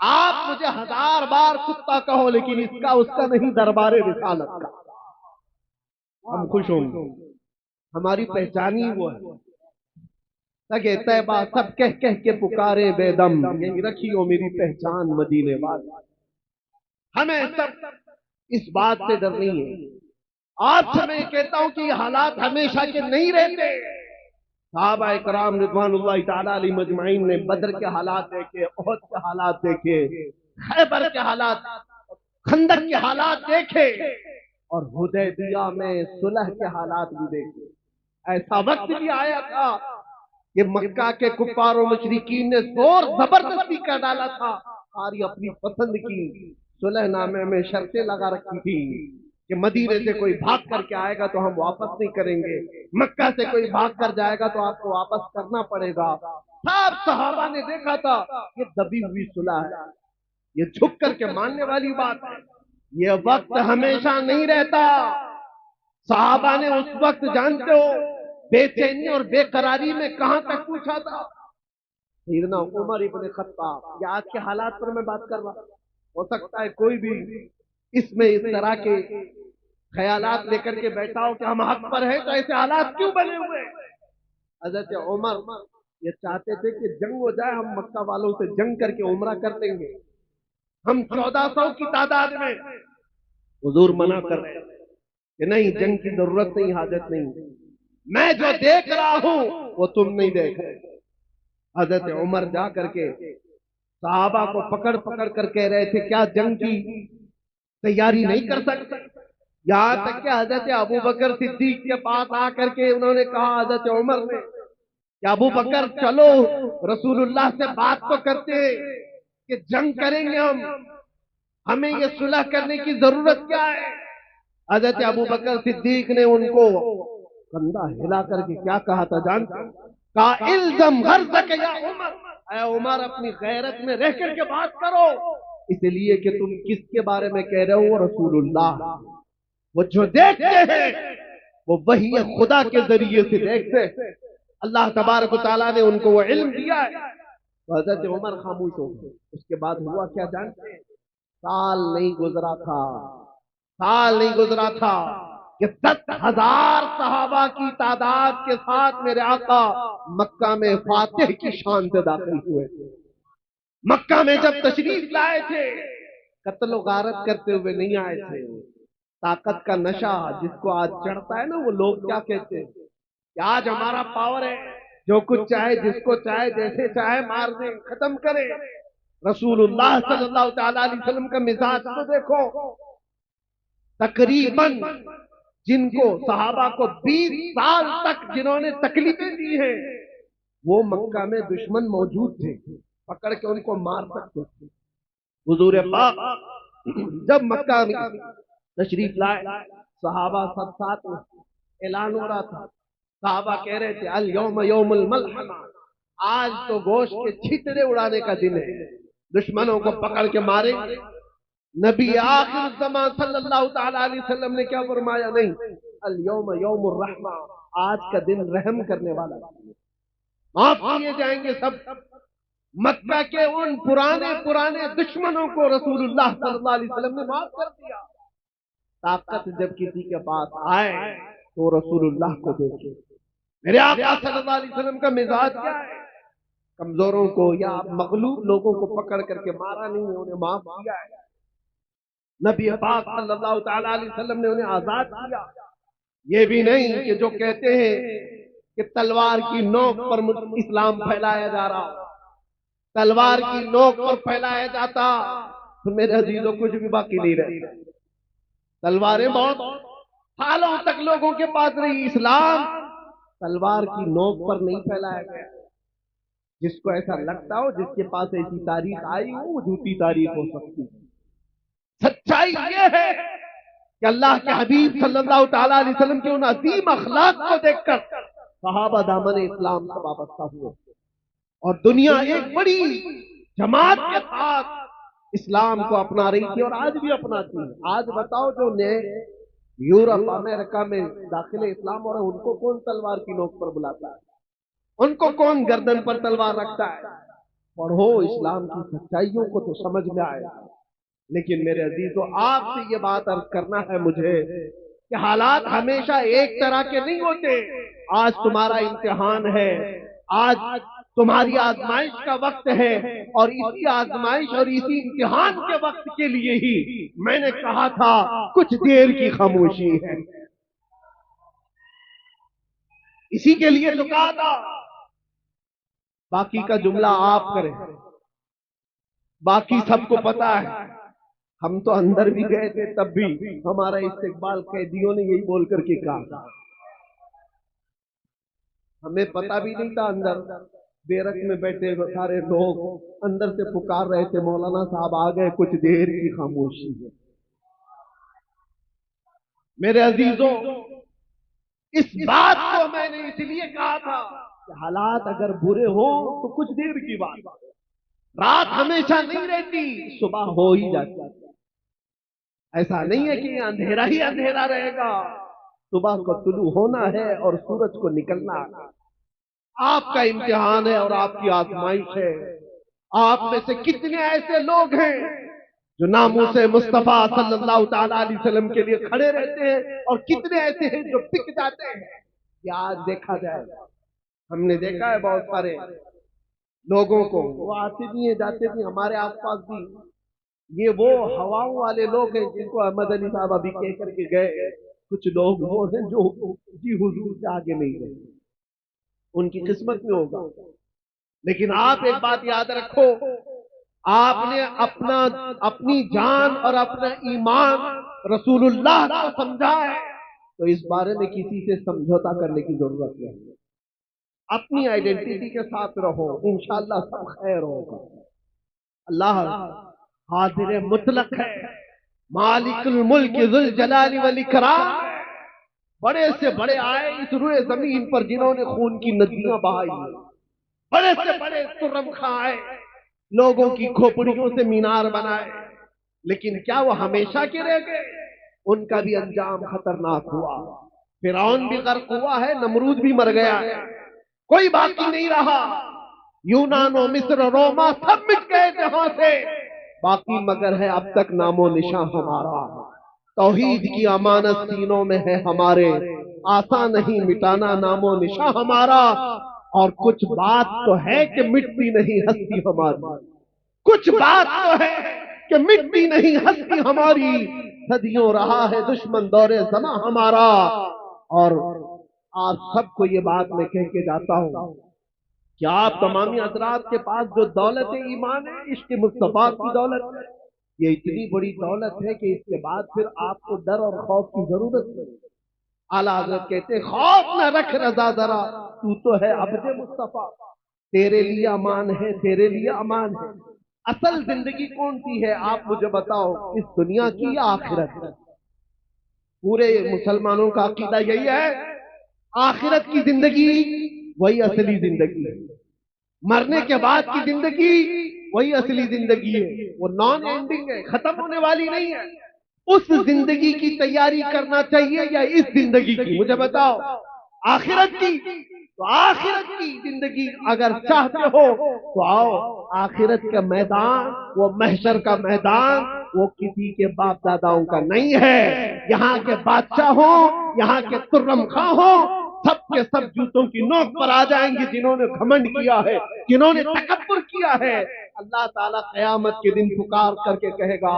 آپ مجھے 1000 بار کتا کہو لیکن اس کا نہیں، دربار رسالت کا ہم خوش ہوں گے۔ ہماری پہچان ہی وہ ہے، سگے طیبہ سب کہہ کہہ کے پکارے بے دم، یہی رکھی ہو میری پہچان مدینے والی۔ ہمیں سب اس بات سے ڈر نہیں ہے۔ آج سے میں کہتا ہوں کہ یہ حالات ہمیشہ کے نہیں رہتے۔ صحابہ کرام رضوان اللہ تعالیٰ علیہ مجمعین نے بدر کے حالات دیکھے، احد کے حالات دیکھے، خیبر کے حالات، خندق کے حالات دیکھے، اور حدیبیہ میں صلح کے حالات بھی دیکھے۔ ایسا وقت بھی آیا تھا کہ مکہ کے کفار و مشرکین نے زور زبردستی کر ڈالا تھا، ساری اپنی پسند کی صلح نامے میں شرطیں لگا رکھی تھی کہ مدینے سے کوئی بھاگ کر کے آئے گا تو ہم واپس نہیں کریں گے، مکہ سے کوئی بھاگ کر جائے گا تو آپ کو واپس کرنا پڑے گا۔ سب صحابہ نے دیکھا تھا یہ دبی ہوئی صلح ہے، یہ جھک کر کے ماننے والی بات ہے۔ یہ وقت ہمیشہ نہیں رہتا۔ صحابہ نے اس وقت جانتے ہو بے چینی اور بے قراری میں کہاں تک پوچھا تھا؟ سیدنا عمر ابن خطاب، یا آج کے حالات پر میں بات کر رہا ہو سکتا ہے کوئی بھی اس میں اس طرح کے خیالات لے کر کے بیٹھا ہو کہ ہم حق پر ہیں تو ایسے حالات کیوں بنے ہوئے؟ حضرت عمر یہ چاہتے تھے کہ جنگ ہو جائے، ہم مکہ والوں سے جنگ کر کے عمرہ کر لیں گے، ہم 1400 کی تعداد میں۔ حضور منع کر رہے ہیں کہ نہیں، جنگ کی ضرورت نہیں، حاجت نہیں، میں جو دیکھ رہا ہوں وہ تم نہیں دیکھ رہے۔ حضرت عمر جا کر کے صحابہ کو پکڑ پکڑ کر کہہ رہے تھے کیا جنگ کی تیاری نہیں کر سکتے؟ یہاں تک کہ حضرت ابو بکر صدیق کے پاس آ کر کے انہوں نے کہا حضرت عمر نے کہ ابو بکر چلو رسول اللہ سے بات تو کرتے کہ جنگ کریں گے، ہمیں یہ صلح کرنے کی ضرورت کیا ہے؟ حضرت ابو بکر صدیق نے ان کو کندھا ہلا کر کے کیا کہا تھا جانتے؟ کہا الزم غرضک یا عمر، اے عمر اپنی غیرت میں رہ کر کے بات کرو، اس لیے کہ تم کس کے بارے میں کہہ رہے ہو؟ رسول اللہ، وہ جو دیکھتے ہیں وہ وحی خدا کے ذریعے سے دیکھتے ہیں، اللہ تبارک و تعالیٰ نے ان کو وہ علم دیا ہے۔ تو حضرت عمر خاموش ہو گئے۔ اس کے بعد ہوا کیا جانتے ہیں؟ سال نہیں گزرا تھا کہ 10,000 صحابہ کی تعداد کے ساتھ میرے آقا مکہ میں فاتح کی شان سے داخل ہوئے. مکہ میں جب تشریف لائے تھے قتل و غارت کرتے ہوئے نہیں آئے تھے. طاقت کا نشہ جس کو آج چڑھتا ہے نا، وہ لوگ کیا کہتے ہیں کہ آج ہمارا پاور ہے، جو کچھ چاہے جس کو چاہے جیسے چاہے مار دیں، ختم کریں. رسول اللہ صلی اللہ تعالی علیہ وسلم کا مزاج تو دیکھو. تقریباً جن کو صحابہ کو 20 سال تک جنہوں نے تکلیفیں دی ہیں، وہ مکہ میں دشمن موجود تھے، پکڑ کے ان کو مار سکتے تھے. حضور پاک جب مکہ میں تشریف لائے، صحابہ سب ساتھ میں اعلان ہو رہا تھا. صحابہ کہہ رہے تھے الیوم یوم الملحمہ، آج تو گوشت کے چھترے اڑانے کا دن ہے، دشمنوں کو پکڑ کے مارے. نبی آخر الزمان صلی اللہ تعالی علیہ وسلم نے کیا فرمایا؟ نہیں، الیوم یوم الرحمہ، آج کا دن رحم کرنے والا ہے، معاف کیے جائیں گے سب. مکہ کے ان پرانے دشمنوں کو رسول اللہ صلی اللہ علیہ وسلم نے معاف کر دیا. طاقت جب کسی کے پاس آئے تو رسول اللہ کو دیکھے. میرے آقا صلی اللہ علیہ وسلم کا مزاج کیا ہے؟ کمزوروں کو یا مغلوب لوگوں کو پکڑ کر کے مارا نہیں ہے، انہیں معاف کیا ہے. نبی پاک صلی اللہ تعالی علیہ وسلم نے انہیں آزاد کیا. یہ بھی نہیں کہ جو کہتے ہیں کہ تلوار کی نوک پر اسلام پھیلایا جا رہا، تلوار کی نوک پر پھیلایا جاتا تو میرے عزیزوں کچھ بھی باقی نہیں رہتا. تلواریں بہت سالوں تک لوگوں کے پاس رہی، اسلام تلوار کی نوک پر نہیں پھیلایا گیا. جس کو ایسا لگتا ہو، جس کے پاس ایسی تاریخ آئی ہو، وہ جھوٹی تاریخ ہو سکتی ہے. سچائی یہ ہے کہ اللہ کے حبیب صلی اللہ تعالی علیہ وسلم کے ان عظیم اخلاق کو دیکھ کر صحابہ دامن اسلام سے وابستہ ہوئے، اور دنیا ایک بڑی جماعت کے ساتھ اسلام کو اپنا رہی تھی اور آج بھی اپناتی ہے. آج بتاؤ جو نئے یورپ امریکہ میں داخل اسلام ہو رہے ہیں، ان کو کون تلوار کی نوک پر بلاتا ہے؟ ان کو کون گردن پر تلوار رکھتا ہے؟ پڑھو اسلام کی سچائیوں کو تو سمجھ میں آئے. لیکن میرے عزیزو، آپ سے یہ بات عرض کرنا ہے مجھے کہ حالات ہمیشہ ایک طرح کے نہیں ہوتے. آج تمہارا امتحان ہے، آج تمہاری آزمائش کا وقت ہے، اور اسی آزمائش اور اسی امتحان کے وقت کے لیے ہی میں نے کہا تھا کچھ دیر کی خاموشی ہے. اسی کے لیے تو کہا تھا. باقی کا جملہ آپ کریں، باقی سب کو پتا ہے. ہم تو اندر بھی گئے تھے، تب بھی ہمارا استقبال قیدیوں نے یہی بول کر کے کہا. ہمیں پتا بھی نہیں تھا. اندر بیرک میں بیٹھے سارے لوگ اندر سے پکار رہے تھے مولانا صاحب آ گئے، کچھ دیر کی خاموشی ہے. میرے عزیزوں، اس بات کو میں نے اس لیے کہا تھا کہ حالات اگر برے ہوں تو کچھ دیر کی بات. رات ہمیشہ نہیں رہتی، صبح ہو ہی جاتی. ایسا نہیں ہے کہ اندھیرا ہی اندھیرا رہے گا. صبح کو طلوع ہونا ہے اور سورج کو نکلنا ہے. آپ کا امتحان ہے اور آپ کی آزمائش ہے. آپ میں سے کتنے ایسے لوگ ہیں جو ناموس مصطفیٰ صلی اللہ تعالی علیہ وسلم کے لیے کھڑے رہتے ہیں، اور کتنے ایسے ہیں جو بک جاتے ہیں. یہ آج دیکھا جائے گا. ہم نے دیکھا ہے بہت سارے لوگوں کو، وہ آتے بھی ہیں جاتے بھی، ہمارے آس پاس بھی. یہ وہ ہواؤں والے لوگ ہیں جن کو احمد علی صاحب ابھی کہہ کر کے گئے. کچھ لوگ وہ ہیں جو جی حضور سے آگے نہیں رہے، ان کی قسمت میں ہوگا. لیکن آپ ایک بات یاد رکھو، آپ نے اپنی جان اور اپنا ایمان رسول اللہ کو سمجھا ہے، تو اس بارے میں کسی سے سمجھوتا کرنے کی ضرورت نہیں. اپنی آئیڈینٹی کے ساتھ رہو، انشاءاللہ سب خیر ہوگا. اللہ حاضر مطلق ہے، مالک الملک ذو الجلال والاکرام. بڑے سے بڑے آئے اس روئے زمین پر جنہوں نے خون کی ندیاں بہائی، بڑے سے بڑے ترم خاں آئے، لوگوں کی کھوپڑیوں سے مینار بنائے. لیکن کیا وہ ہمیشہ کے رہ گئے؟ ان کا بھی انجام خطرناک ہوا. فرعون بھی غرق ہوا ہے، نمرود بھی مر گیا ہے، کوئی باقی نہیں رہا. یونان و مصر و روما سب مٹ گئے جہاں سے، باقی مگر ہے اب تک نام و نشان ہمارا. توحید کی امانت سینوں میں ہے ہمارے، آسان نہیں مٹانا نام و نشاں ہمارا، اور کچھ بات تو ہے کہ مٹتی نہیں ہستی ہماری، کچھ بات تو ہے کہ مٹتی نہیں ہستی ہماری، صدیوں رہا ہے دشمن دور زماں ہمارا۔ اور آپ سب کو یہ بات میں کہہ کے جاتا ہوں کہ آپ تمامی حضرات کے پاس جو دولت ایمان ہے، عشق مصطفیٰ کی دولت ہے، یہ اتنی بڑی دولت ہے کہ اس کے بعد پھر آپ کو ڈر اور خوف کی ضرورت نہیں۔ اعلیٰ حضرت کہتے ہیں خوف نہ رکھ رضا ذرا، تو ہے عبد مصطفیٰ، تیرے لیے امان ہے، تیرے لیے امان ہے۔ اصل زندگی کون سی ہے آپ مجھے بتاؤ، اس دنیا کی یا آخرت؟ پورے مسلمانوں کا عقیدہ یہی ہے، آخرت کی زندگی وہی اصلی زندگی ہے، مرنے کے بعد کی زندگی وہی اصلی زندگی ہے، وہ نان اینڈنگ ہے، ختم ہونے والی نہیں ہے۔ اس زندگی کی تیاری کرنا چاہیے یا اس زندگی کی؟ مجھے بتاؤ، آخرت کی؟ تو آخرت کی زندگی اگر چاہتے ہو تو آؤ، آخرت کا میدان، وہ محشر کا میدان، وہ کسی کے باپ داداؤں کا نہیں ہے، یہاں کے بادشاہ ہوں، یہاں کے ترم خاں ہوں، سب کے سب جوتوں کی نوک پر آ جائیں گے جنہوں نے گھمنڈ کیا ہے، جنہوں نے تکبر کیا ہے۔ اللہ تعالیٰ قیامت کے دن پکار کر کے کہے گا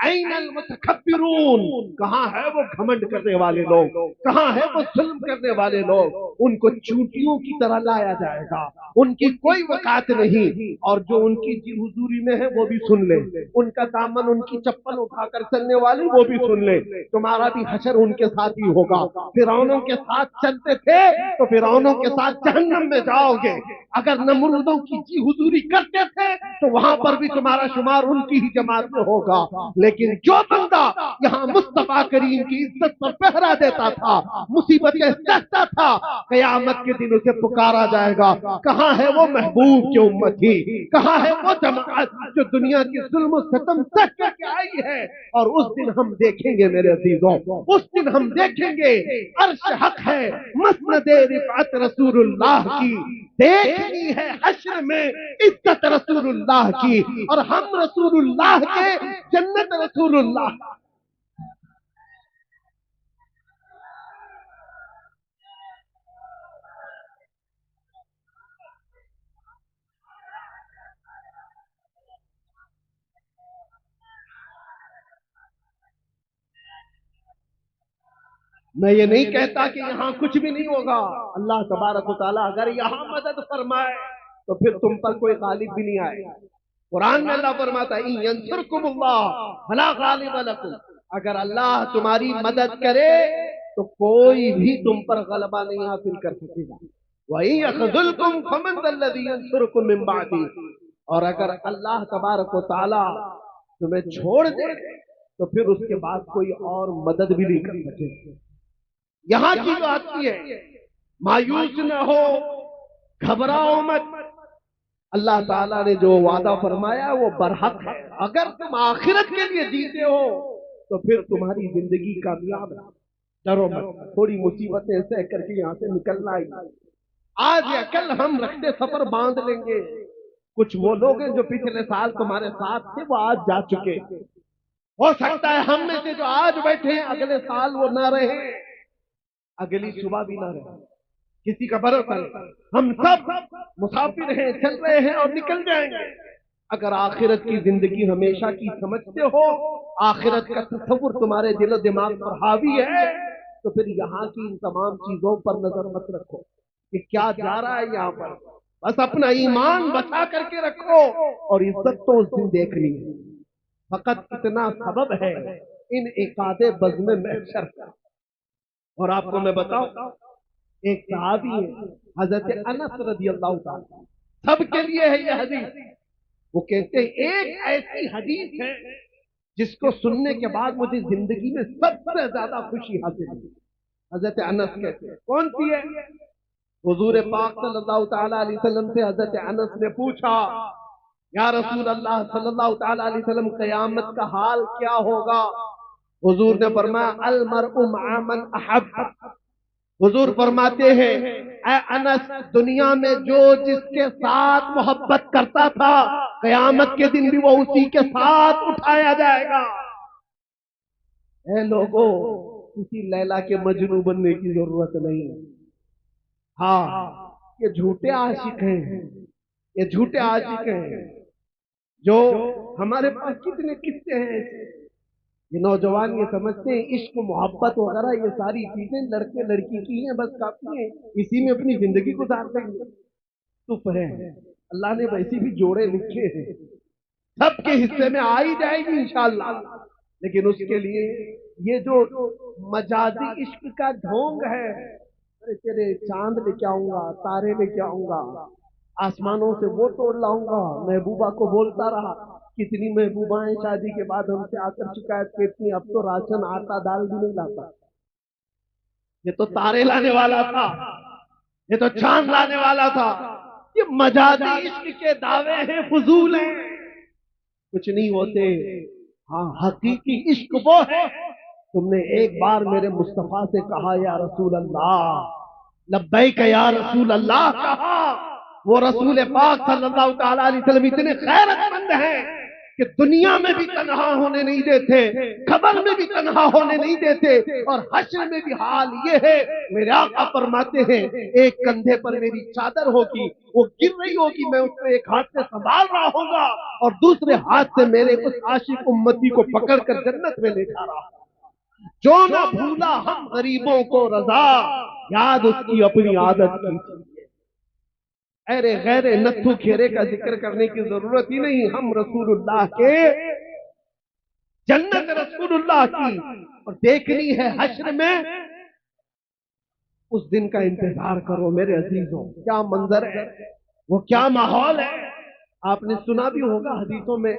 این المتکبرون، کہاں ہے وہ گھمنڈ کرنے والے لوگ، کہاں ہے وہ ظلم کرنے والے لوگ؟ ان کو چونٹیوں کی طرح لایا جائے گا، ان کی کوئی وقات نہیں، اور جو ان کی حضوری میں ہے وہ بھی سن لے، ان کا دامن ان کی چپل اٹھا کر چلنے والے وہ بھی سن لے، تمہارا بھی حشر ان کے ساتھ ہی ہوگا۔ فرعونوں کے ساتھ چلتے تھے تو فرعونوں کے ساتھ جہنم میں جاؤ گے، اگر نمرودوں کی جی حضوری کرتے تھے تو وہاں پر بھی تمہارا شمار ان کی ہی جماعت میں ہوگا۔ لیکن جو بندہ یہاں مصطفیٰ کریم کی عزت پر پہرا دیتا تھا، مصیبتیں سہتا تھا، قیامت کے دن اسے پکارا جائے گا، کہاں ہے وہ محبوب کی امتی، کہاں ہے وہ جماعت جو دنیا کی ظلم و ستم سہ کر کے آئی ہے؟ اور اس دن ہم دیکھیں گے میرے عزیزوں، اس دن ہم دیکھیں گے عرش حق ہے، مسند رفعت رسول اللہ کی، دیکھنی ہے حشر میں عزت رسول اللہ کی، اور ہم رسول اللہ کے، جنت رسول اللہ۔ میں یہ نہیں کہتا کہ یہاں کچھ بھی نہیں ہوگا، اللہ تبارک و تعالیٰ اگر یہاں مدد فرمائے تو پھر تم پر کوئی غالب بھی نہیں آئے گا۔ قرآن میں اللہ فرماتا ہے ان ینصرکم اللہ فلا غالب لکم، اگر اللہ تمہاری مدد کرے تو کوئی بھی تم پر غلبہ نہیں حاصل کر سکے گا۔ وَإِن يَخْذُلْكُمْ فَمَنْ ذَا الَّذِي يَنصُرُكُم مِّن بَعْدِهِ، اور اگر اللہ تبارک و تعالیٰ تمہیں چھوڑ دے تو پھر اس کے بعد کوئی اور مدد بھی نہیں کر سکے۔ یہاں کی بات یہ ہے، مایوس نہ ہو، گھبراؤ مت، اللہ تعالیٰ نے جو وعدہ فرمایا وہ برحق ہے۔ اگر تم آخرت کے لیے جیتے ہو تو پھر تمہاری زندگی کامیاب ہے، ڈرو مت، تھوڑی مصیبتیں سہ کر کے یہاں سے نکلنا ہی، آج یا کل ہم رکھتے سفر باندھ لیں گے۔ کچھ وہ لوگ ہیں جو پچھلے سال تمہارے ساتھ تھے وہ آج جا چکے، ہو سکتا ہے ہم میں سے جو آج بیٹھے ہیں اگلے سال وہ نہ رہے، اگلی صبح بھی نہ رہے، کسی کا بھروسہ نہیں، ہم سب مسافر ہیں، چل رہے ہیں اور نکل جائیں گے۔ اگر آخرت کی زندگی ہمیشہ کی سمجھتے ہو، آخرت کا تصور تمہارے دل و دماغ پر حاوی ہے، تو پھر یہاں کی ان تمام چیزوں پر نظر مت رکھو کہ کیا جا رہا ہے یہاں پر، بس اپنا ایمان بچا کر کے رکھو، اور عزت تو اس دن دیکھنی ہے۔ فقط اتنا سبب ہے ان عقاد بزم محشر کا۔ اور آپ کو میں بتاؤں، ایک صحابی ہے حضرت انس رضی اللہ تعالیٰ، سب کے لیے ہے یہ حدیث، وہ کہتے ہیں ایک ایسی حدیث ہے جس کو سننے کے بعد مجھے زندگی میں سب سے زیادہ خوشی حاصل ہوئی۔ حضرت انس کہتے ہیں کون سی ہے؟ حضور پاک صلی اللہ تعالیٰ علیہ وسلم سے حضرت انس نے پوچھا یا رسول اللہ صلی اللہ تعالیٰ علیہ وسلم قیامت کا حال کیا ہوگا؟ حضور نے فرمایا المرء مع من احب، حضور فرماتے ہیں اے انس، دنیا میں جو جس کے ساتھ محبت کرتا تھا قیامت کے دن بھی وہ اسی کے ساتھ اٹھایا جائے گا۔ اے لوگوں، کسی لیلا کے مجنوں بننے کی ضرورت نہیں. ہاں، یہ جھوٹے عاشق ہیں، یہ جھوٹے عاشق ہیں جو ہمارے پاس کتنے قصے ہیں ایسے. یہ نوجوان یہ سمجھتے ہیں عشق محبت وغیرہ یہ ساری چیزیں لڑکے لڑکی کی ہیں، بس کافی ہیں، اسی میں اپنی زندگی گزار دیں گے. چپ ہے، اللہ نے ویسے بھی جوڑے لکھے ہیں، سب کے حصے میں آ ہی جائے گی انشاءاللہ. لیکن اس کے لیے یہ جو مجازی عشق کا ڈھونگ ہے، ارے تیرے چاند لے کے آؤں گا، تارے لے کے آؤں گا، آسمانوں سے وہ توڑ لاؤں گا. محبوبہ کو بولتا رہا، کتنی محبوبائیں شادی کے بعد ہم سے آ کر شکایت کرتی ہیں اب تو راشن آٹا دال بھی نہیں لاتا. یہ تو تارے لانے والا تھا، یہ تو چاند لانے والا تھا. یہ مجازی عشق کے دعوے ہیں، فضول ہیں، کچھ نہیں ہوتے. ہاں، حقیقی عشق وہ ہے. تم نے ایک بار میرے مصطفیٰ سے کہا یا رسول اللہ، لبیک یا رسول اللہ کہا. وہ رسول پاک صلی اللہ تعالیٰ علیہ وسلم اتنے غیرت مند ہیں کہ دنیا میں بھی تنہا ہونے نہیں دیتے، قبر میں بھی تنہا ہونے نہیں دیتے، اور حشر میں بھی حال یہ ہے. میرے آقا فرماتے ہیں ایک کندھے پر میری چادر ہوگی، وہ گر رہی ہوگی، میں اس کو ایک ہاتھ سے سنبھال رہا ہوں گا اور دوسرے ہاتھ سے میرے اس عاشق امتی کو پکڑ کر جنت میں لے جا رہا ہوں. جو نہ بھولا ہم غریبوں کو رضا، یاد اس کی اپنی عادت کی. ارے غیر نتھو کھیرے کا ذکر کرنے کی ضرورت ہی نہیں. ہم رسول اللہ کے، جنت رسول اللہ کی، اور دیکھنی ہے حشر میں. اس دن کا انتظار کرو میرے عزیزوں. کیا منظر ہے، وہ کیا ماحول ہے. آپ نے سنا بھی ہوگا حدیثوں میں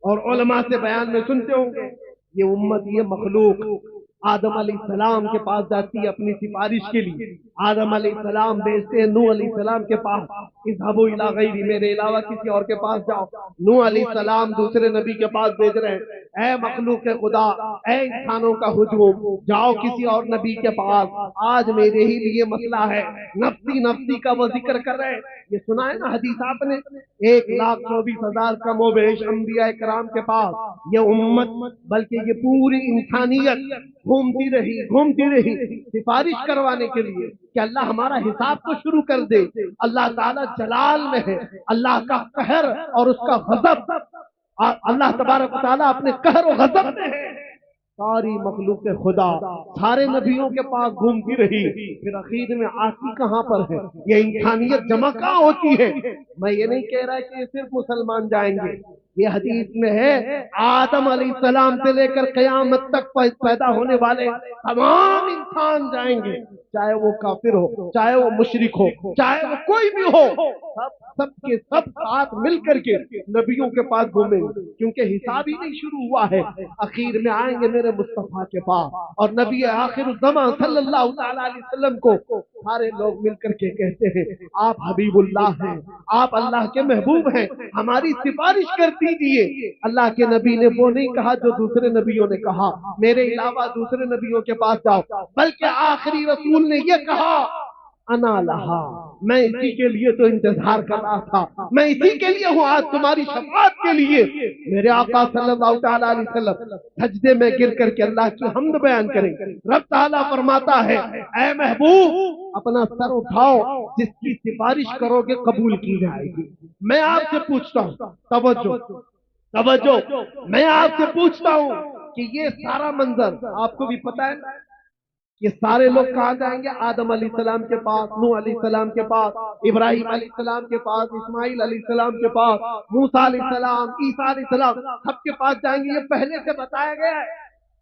اور علماء سے بیان میں سنتے ہوں گے. یہ امت، یہ مخلوق آدم علیہ السلام کے پاس جاتی ہے اپنی سفارش کے لیے. آدم علیہ السلام بھیجتے ہیں نوح علیہ السلام کے پاس، اذهبوا الى غیری، میرے علاوہ کسی اور کے پاس جاؤ. نوح علیہ السلام دوسرے نبی کے پاس بھیج رہے ہیں، اے مخلوق خدا، اے انسانوں کا ہجوم، جاؤ کسی اور نبی کے پاس، آج میرے ہی لیے مسئلہ ہے. نفسی نفسی کا وہ ذکر کر رہے ہیں. یہ سنا ہے نا حدیث آپ نے، 1,24,000 کم و بیش انبیاء کرام کے پاس یہ امت، بلکہ یہ پوری انسانیت گھومتی رہی سفارش کروانے کے لیے کہ اللہ ہمارا حساب تو شروع کر دے. اللہ تعالیٰ جلال میں ہے، اللہ کا قہر اور اس کا غضب، اللہ تبارک و تعالیٰ اپنے قہر و غضب میں ہے. ساری مخلوق خدا سارے نبیوں کے پاس گھومتی رہی، پھر اخیر میں آتی کہاں پر ہے؟ یہ انسانیت جمع کہاں ہوتی ہے؟ میں یہ نہیں کہہ رہا کہ صرف مسلمان جائیں گے، یہ حدیث میں ہے آدم علیہ السلام سے لے کر قیامت تک پیدا ہونے والے تمام انسان جائیں گے، چاہے وہ کافر ہو، چاہے وہ مشرک ہو، چاہے وہ کوئی بھی ہو، سب کے سب ساتھ مل کر کے نبیوں کے پاس گھومیں گے، کیونکہ حساب ہی نہیں شروع ہوا ہے. اخیر میں آئیں گے میرے مصطفیٰ کے پاس، اور نبی آخر الزمان صلی اللہ تعالیٰ علیہ وسلم کو سارے لوگ مل کر کے کہتے ہیں آپ حبیب اللہ ہیں، آپ اللہ کے محبوب ہیں، ہماری سفارش کر دیجیے. اللہ کے نبی نے وہ نہیں کہا جو دوسرے نبیوں نے کہا، میرے علاوہ دوسرے نبیوں کے پاس جاؤ، بلکہ آخری رسول نے یہ کہا انا لہا، میں اسی کے لیے تو انتظار کر رہا تھا، میں اسی کے لیے ہوں آج تمہاری شفاعت کے لیے. میرے آقا صلی اللہ تعالیٰ علیہ وسلم سجدے میں گر کر کے اللہ کی حمد بیان کریں. رب تعالیٰ فرماتا ہے اے محبوب اپنا سر اٹھاؤ، جس کی سفارش کرو گے قبول کی جائے گی. میں آپ سے پوچھتا ہوں، توجہ، میں آپ سے پوچھتا ہوں کہ یہ سارا منظر آپ کو بھی پتا ہے، یہ سارے لوگ کہاں جائیں گے؟ آدم علیہ السلام کے پاس، نوح علیہ السلام کے پاس، ابراہیم علیہ السلام کے پاس، اسماعیل علیہ السلام کے پاس، موسیٰ علیہ السلام، عیسیٰ علیہ السلام، سب کے پاس جائیں گے. یہ پہلے سے بتایا گیا ہے،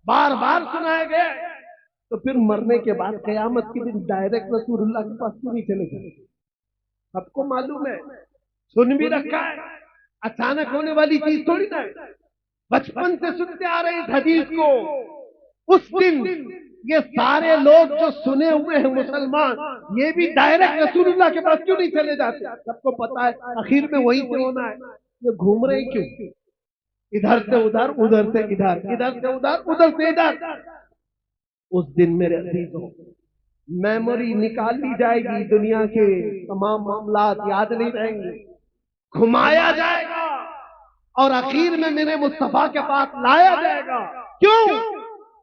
بار بار سنایا گیا ہے. تو پھر مرنے کے بعد قیامت کے دن ڈائریکٹ رسول اللہ کے پاس کیوں نہیں چلے گئے؟ سب کو معلوم ہے، سن بھی رکھا ہے، اچانک ہونے والی چیز تھوڑی نہ ہے، بچپن سے سنتے آ رہے اس حدیث کو. اس دن یہ سارے لوگ جو سنے ہوئے ہیں مسلمان، یہ بھی ڈائریکٹ رسول اللہ کے پاس کیوں نہیں چلے جاتے؟ سب کو پتا ہے آخر میں وہی سے ہونا ہے. یہ گھوم رہے کیوں؟ ادھر سے ادھر، ادھر سے ادھر، ادھر سے ادھر، ادھر سے ادھر. اس دن میرے عزیزوں میموری نکال لی جائے گی، دنیا کے تمام معاملات یاد نہیں رہیں گے، گھمایا جائے گا اور اخیر میں میرے مصطفیٰ کے پاس لایا جائے گا. کیوں؟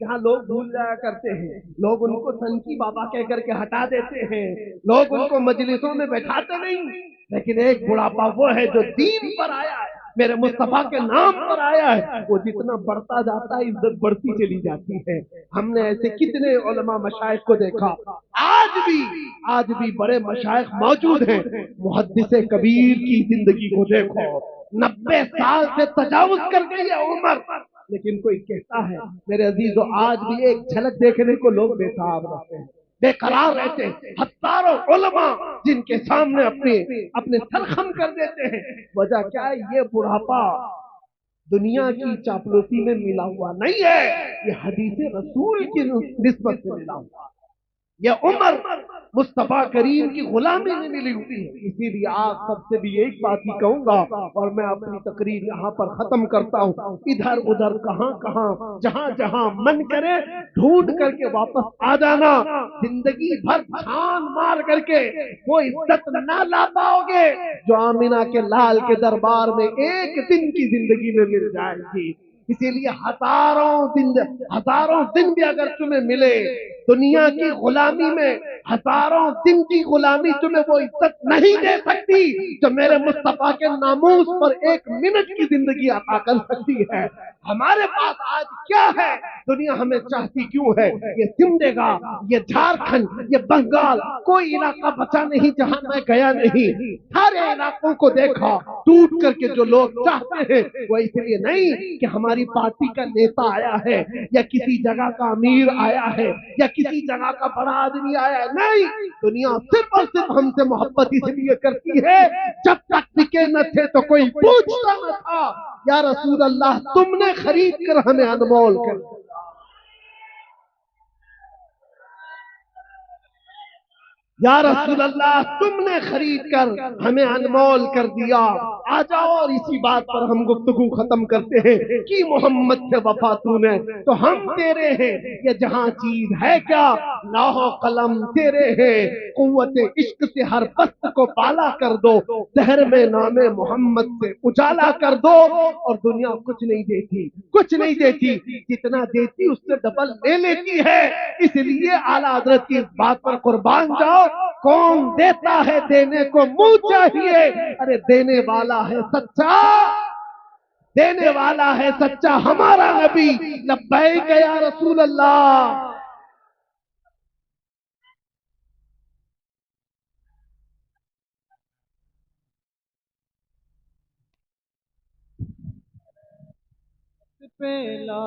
جہاں لوگ بھول جایا کرتے ہیں، لوگ ان کو سنکی بابا کہہ کر کے ہٹا دیتے ہیں، لوگ ان کو مجلسوں میں بیٹھاتے نہیں، لیکن ایک بڑھاپا وہ ہے جو دین پر آیا ہے، میرے مصطفیٰ کے نام پر آیا ہے، وہ جتنا بڑھتا جاتا ہے عزت بڑھتی چلی جاتی ہے۔ ہم نے ایسے کتنے علماء مشائخ کو دیکھا، آج بھی بڑے مشائخ موجود ہیں۔ محدث کبیر کی زندگی کو دیکھو، 90 سال سے تجاوز کر گئی ہے عمر، لیکن کوئی کہتا ہے میرے عزیزو آج بھی ایک جھلک دیکھنے کو لوگ بے تاب رہتے ہیں، بے قرار رہتے ہیں۔ ہزاروں علماء جن کے سامنے اپنے سر خم کر دیتے ہیں، وجہ کیا ہے؟ یہ بڑھاپا دنیا کی چاپلوسی میں ملا ہوا نہیں ہے، یہ حدیث رسول کی نسبت سے ملا ہوا ہے۔ یہ عمر مصطفیٰ کریم کی غلامی میں ملی ہوئی ہے۔ اسی لیے آپ سب سے بھی ایک بات ہی کہوں گا اور میں اپنی تقریر یہاں پر ختم کرتا ہوں، ادھر ادھر کہاں کہاں جہاں جہاں من کرے ڈھونڈ کر کے واپس آ جانا، زندگی بھر چھان مار کر کے وہ عزت نہ لا پاؤ گے جو آمینہ کے لال کے دربار میں ایک دن کی زندگی میں مل جائے گی۔ اسی لیے ہزاروں دن بھی اگر تمہیں ملے دنیا کی غلامی میں، ہزاروں دن کی غلامی تمہیں وہ عزت نہیں دے سکتی جو میرے مصطفیٰ کے ناموس پر ایک منٹ کی زندگی عطا کر سکتی ہے۔ ہمارے پاس آج کیا ہے؟ دنیا ہمیں چاہتی کیوں ہے؟ یہ سمدھے گا، یہ جھارکھنڈ، یہ بنگال، کوئی علاقہ بچا نہیں جہاں میں گیا نہیں، سارے علاقوں کو دیکھا ٹوٹ کر کے۔ جو لوگ چاہتے ہیں وہ اس لیے نہیں کہ ہماری پارٹی کا نیتا آیا ہے یا کسی جگہ کا امیر آیا ہے یا کسی جگہ کا بڑا آدمی آیا ہے، نہیں، دنیا صرف اور صرف ہم سے محبت اس لیے کرتی ہے، جب تک ٹکے نہ تھے تو کوئی پوچھتا نہ تھا یا رسول اللہ تم نے خرید کر ہمیں انمول کر دیا۔ یا رسول اللہ تم نے خرید کر ہمیں انمول کر دیا۔ آ جاؤ اور اسی بات پر ہم گفتگو ختم کرتے ہیں کہ محمد سے وفا تو نے تو ہم تیرے ہیں، یہ جہاں چیز ہے کیا لوح و قلم تیرے ہیں، قوت عشق سے ہر پست کو بالا کر دو، زہر میں نام محمد سے اجالا کر دو۔ اور دنیا کچھ نہیں دیتی، کچھ نہیں دیتی، جتنا دیتی اس سے ڈبل لے لیتی ہے۔ اس لیے اعلیٰ حضرت کی اس بات پر قربان جاؤ، کون دیتا ہے دینے کو منہ چاہیے، ارے دینے والا ہے سچا، دینے والا ہے سچا ہمارا نبی، لبیک یا رسول اللہ۔ پہلا